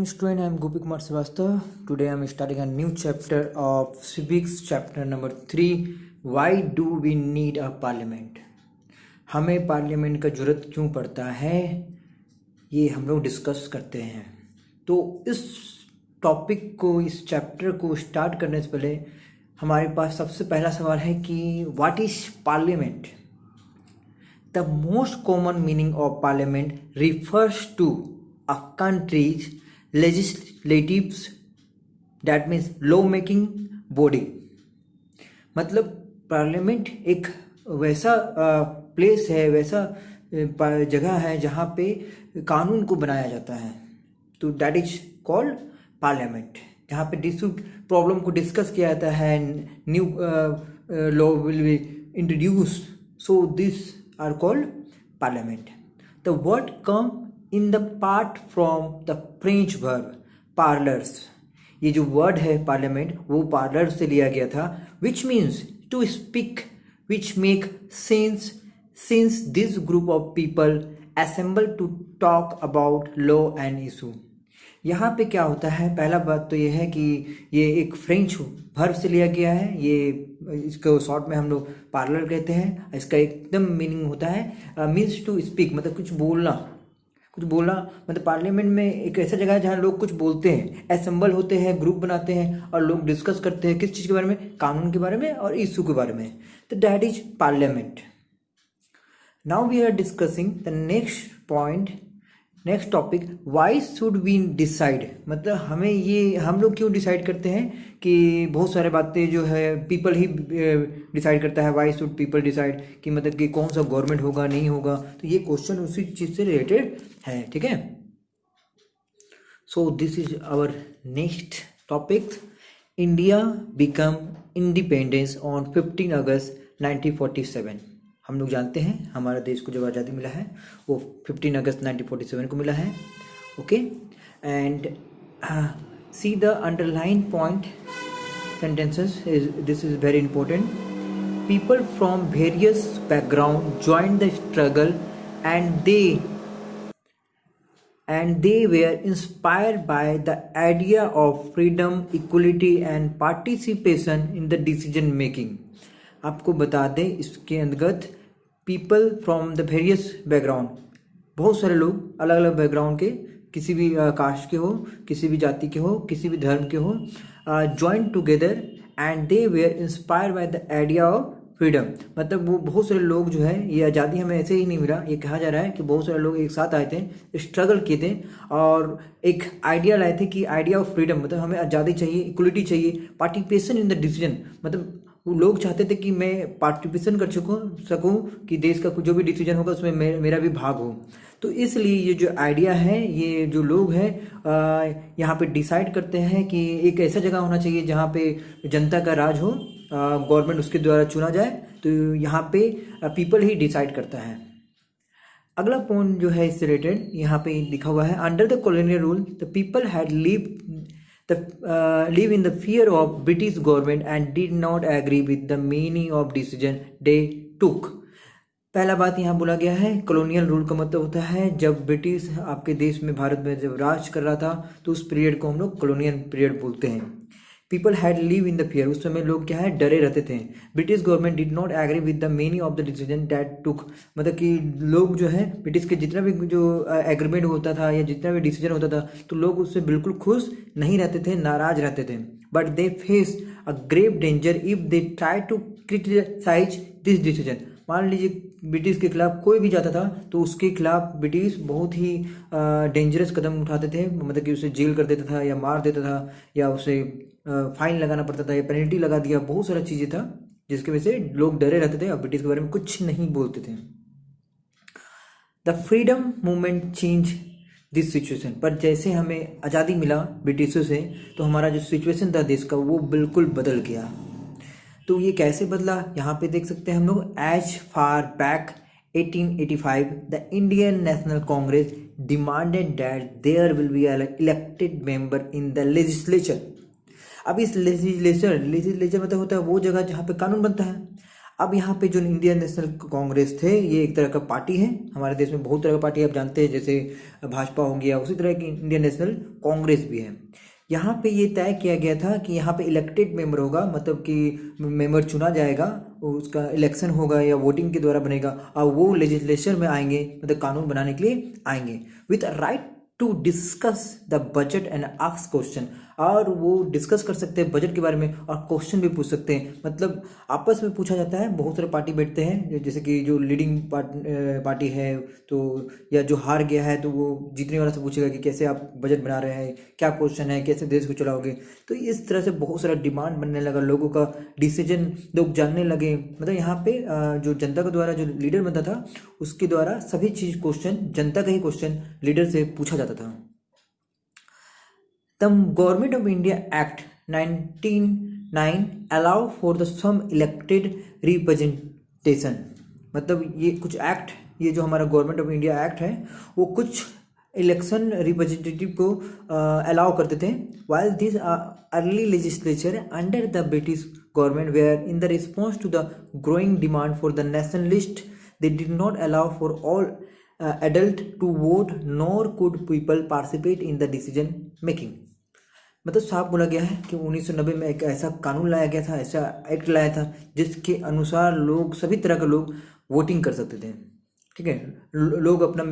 Student, I am Gopi Kumar Srivastava. Today I am starting a new chapter of civics, chapter number 3. Why do we need a parliament? हमें parliament का जरूरत क्यों पड़ता है, ये हम लोग डिस्कस करते हैं। तो इस टॉपिक को, इस चैप्टर को स्टार्ट करने से पहले हमारे पास सबसे पहला सवाल है कि what is parliament. The most common meaning of parliament refers to a country's legislatives, that means law making body. मतलब पार्लियामेंट एक वैसा प्लेस है, वैसा जगह है जहाँ पे कानून को बनाया जाता है। तो दैट इज कॉल्ड पार्लियामेंट, जहाँ पे प्रॉब्लम को डिस्कस किया जाता है, new law will be introduce, so this are called parliament. The word come in the part from the French verb parlers. ये जो वर्ड है पार्लियामेंट, वो पार्लर से लिया गया था, which means to speak, which make sense, since this group of people assemble to talk about law and issue. यहाँ पे क्या होता है, पहला बात तो ये है कि ये एक फ्रेंच वर्ब से लिया गया है। ये इसको शॉर्ट में हम लोग पार्लर कहते हैं। इसका एकदम मीनिंग होता है मीन्स टू स्पीक, मतलब कुछ बोलना मतलब पार्लियामेंट में एक ऐसा जगह है जहाँ लोग कुछ बोलते हैं, असेंबल होते हैं, ग्रुप बनाते हैं और लोग डिस्कस करते हैं किस चीज़ के बारे में, कानून के बारे में और इशू के बारे में। तो that is parliament. Now we are discussing the next point, next topic, why should we decide. मतलब हम लोग क्यों डिसाइड करते हैं कि बहुत सारे बातें जो है पीपल ही डिसाइड करता है। वाई शुड पीपल डिसाइड कि मतलब कि कौन सा गवर्नमेंट होगा, नहीं होगा। तो ये क्वेश्चन उसी चीज़ से रिलेटेड है, ठीक है। So this is our next topic. India become independence on 15 August 1947। हम लोग जानते हैं हमारा देश को जब आज़ादी मिला है वो 15 अगस्त 1947 को मिला है। Okay, and see the underline point sentences this is very important. People from various background joined the struggle and they were inspired by the idea of freedom, equality and participation in the decision making. आपको बता दें इसके अंतर्गत people from the various background, बहुत सारे लोग अलग अलग बैकग्राउंड के, किसी भी कास्ट के हो, किसी भी जाति के हो, किसी भी धर्म के हो, join together and they were inspired by the idea of freedom. मतलब वो बहुत सारे लोग जो है, ये आज़ादी हमें ऐसे ही नहीं मिला, ये कहा जा रहा है कि बहुत सारे लोग एक साथ आए थे, स्ट्रगल किए थे और एक आइडिया लाए थे कि आइडिया ऑफ फ्रीडम, मतलब हमें आज़ादी चाहिए, इक्वलिटी चाहिए, पार्टिसिपेशन इन द डिसीजन। मतलब वो लोग चाहते थे कि मैं पार्टिसिपेशन कर सकूं कि देश का जो भी डिसीजन होगा उसमें मेरा भी भाग हो। तो इसलिए ये जो आइडिया है, ये जो लोग हैं यहाँ पे डिसाइड करते हैं कि एक ऐसा जगह होना चाहिए जहाँ पे जनता का राज हो, गवर्नमेंट उसके द्वारा चुना जाए। तो यहाँ पे पीपल ही डिसाइड करता है। अगला पॉइंट जो है इससे रिलेटेड यहाँ पे लिखा हुआ है, under the colonial rule the people had live in the fear of British government and did not agree with the meaning of decision they took. पहला बात यहाँ बोला गया है, कॉलोनियल रूल का मतलब होता है जब ब्रिटिश आपके देश में, भारत में जब राज कर रहा था, तो उस पीरियड को हम लोग कॉलोनियल पीरियड बोलते हैं। People had live in the fear, उस समय लोग क्या है, डरे रहते थे। British government did not agree with the meaning of the decision that took, मतलब कि लोग जो है ब्रिटिश के जितना भी जो एग्रीमेंट होता था या जितना भी डिसीजन होता था, तो लोग उससे बिल्कुल खुश नहीं रहते थे, नाराज रहते थे। But they face a grave danger if they try to criticise this decision. मान लीजिए ब्रिटिश के खिलाफ कोई भी जाता था तो उसके खिलाफ ब्रिटिश बहुत ही डेंजरस कदम उठाते थे, मतलब कि उसे जेल कर देता था या मार देता था या उसे फाइन लगाना पड़ता था या पेनल्टी लगा दिया, बहुत सारा चीज़ें था जिसकी वजह से लोग डरे रहते थे और ब्रिटिश के बारे में कुछ नहीं बोलते थे। The freedom movement change this situation, पर जैसे हमें आज़ादी मिला ब्रिटिशों से, तो हमारा जो सिचुएशन था देश का वो बिल्कुल बदल गया। तो ये कैसे बदला, यहाँ पे देख सकते हैं हम लोग। As far back 1885 the Indian National Congress demanded that there will be elected member in the legislature. अब इस लेजिस्लेचर मतलब होता है वो जगह जहाँ पे कानून बनता है। अब यहाँ पे जो इंडियन नेशनल कांग्रेस थे, ये एक तरह का पार्टी है। हमारे देश में बहुत तरह का पार्टी आप जानते हैं, जैसे भाजपा हो गया, उसी तरह की इंडियन नेशनल कांग्रेस भी है। यहाँ पे ये तय किया गया था कि यहाँ पे इलेक्टेड मेंबर होगा, मतलब कि मेंबर चुना जाएगा, उसका इलेक्शन होगा या वोटिंग के द्वारा बनेगा, और वो लेजिस्लेचर में आएंगे, मतलब कानून बनाने के लिए आएंगे, with right to discuss the budget and ask question. और वो डिस्कस कर सकते हैं बजट के बारे में और क्वेश्चन भी पूछ सकते हैं, मतलब आपस में पूछा जाता है। बहुत सारे पार्टी बैठते हैं, जैसे कि जो लीडिंग पार्टी है, तो या जो हार गया है तो वो जीतने वाला से पूछेगा कि कैसे आप बजट बना रहे हैं, क्या क्वेश्चन है, कैसे देश को चलाओगे। तो इस तरह से बहुत सारा डिमांड बनने लगा, लोगों का डिसीजन लोग जानने लगे। मतलब यहाँ पे जो जनता के द्वारा जो लीडर बनता था, उसके द्वारा सभी चीज क्वेश्चन, जनता का ही क्वेश्चन लीडर से पूछा जाता था। The Government of India Act 1909 allow for the some elected representation। मतलब ये कुछ एक्ट, ये जो हमारा गवर्नमेंट ऑफ इंडिया एक्ट है, वो कुछ इलेक्शन रिप्रेजेंटेटिव को अलाउ करते थे। while this early legislature under the British government were in the response to the growing demand for the nationalist, they did not allow for all adult to vote, nor could people participate in the decision making। मतलब साफ बोला गया है कि 1990 में एक ऐसा कानून लाया गया था, ऐसा एक्ट लाया था, जिसके अनुसार लोग, सभी तरह के लोग वोटिंग कर सकते थे। ठीक है, लोग अपना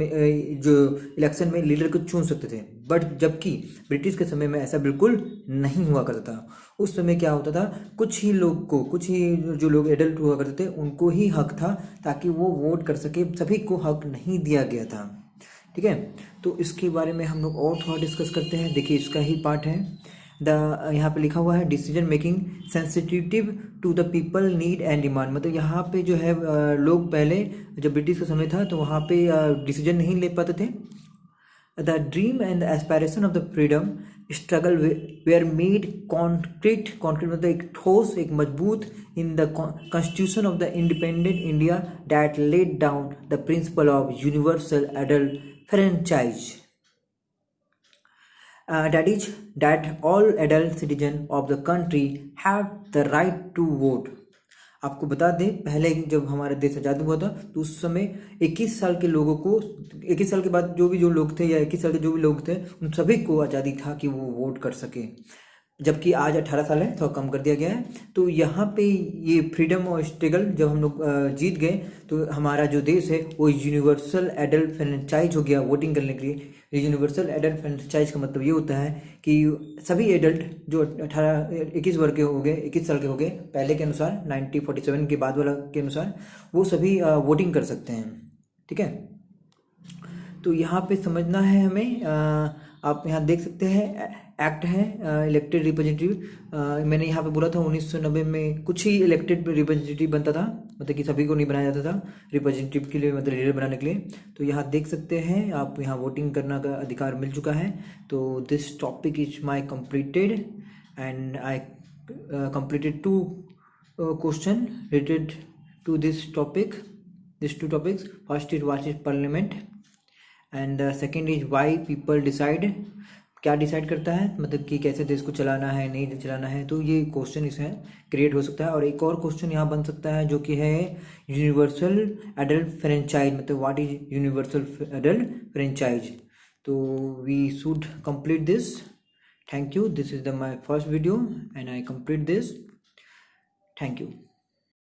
जो इलेक्शन में लीडर को चुन सकते थे। बट जबकि ब्रिटिश के समय में ऐसा बिल्कुल नहीं हुआ करता था। उस समय क्या होता था, कुछ ही लोग को, कुछ ही जो लोग एडल्ट हुआ करते थे, उनको ही हक था, ताकि वो वोट कर सके, सभी को हक नहीं दिया गया था। ठीक है, तो इसके बारे में हम लोग और थोड़ा डिस्कस करते हैं। देखिए, इसका ही पार्ट है। यहाँ पे लिखा हुआ है decision making sensitive to the people need and demand. मतलब यहाँ पे जो है लोग पहले जब ब्रिटिश का समय था तो वहाँ पे डिसीजन नहीं ले पाते थे। The dream and the aspiration of the freedom struggle were made concrete मतलब एक ठोस, एक मजबूत in the constitution of the independent India that laid down the principle of universal adult franchise. That is that all adult citizens of the country have the right to vote। आपको बता दें, पहले जब हमारा देश आज़ाद हुआ था तो उस समय 21 साल के लोगों को, 21 साल के बाद जो लोग थे, या 21 साल के जो भी लोग थे, उन सभी को आज़ादी था कि वो वोट कर सके। जबकि आज 18 साल है, थोड़ा कम कर दिया गया है। तो यहाँ पे ये फ्रीडम और स्ट्रगल जब हम लोग जीत गए, तो हमारा जो देश है वो यूनिवर्सल एडल्ट फ्रेंचाइज हो गया वोटिंग करने के लिए। यूनिवर्सल एडल्ट फ्रेंचाइज का मतलब ये होता है कि सभी एडल्ट जो 21 वर्ग के हो गए, 21 साल के हो गए, पहले के अनुसार 1947 के बाद वाला के अनुसार, वो सभी वोटिंग कर सकते हैं। ठीक है, तो यहाँ पे समझना है हमें। आप यहाँ देख सकते हैं एक्ट है इलेक्टेड रिप्रेजेंटेटिव। मैंने यहाँ पे बोला था 1990 में कुछ ही इलेक्टेड रिप्रेजेंटेटिव बनता था, मतलब कि सभी को नहीं बनाया जाता था रिप्रेजेंटेटिव के लिए, मतलब लीडर बनाने के लिए। तो यहाँ देख सकते हैं आप, यहाँ वोटिंग करने का अधिकार मिल चुका है। तो this topic is my completed and I completed 2 question related to this topic, these 2 topics. First is what is parliament and second is why people decide। क्या डिसाइड करता है, मतलब कि कैसे देश को चलाना है, नहीं चलाना है। तो ये क्वेश्चन इसमें क्रिएट हो सकता है। और एक और क्वेश्चन यहाँ बन सकता है जो कि है यूनिवर्सल एडल्ट फ्रेंचाइज, मतलब what is universal adult franchise. तो we should complete this. Thank you. This is the my first video and I complete this. Thank you.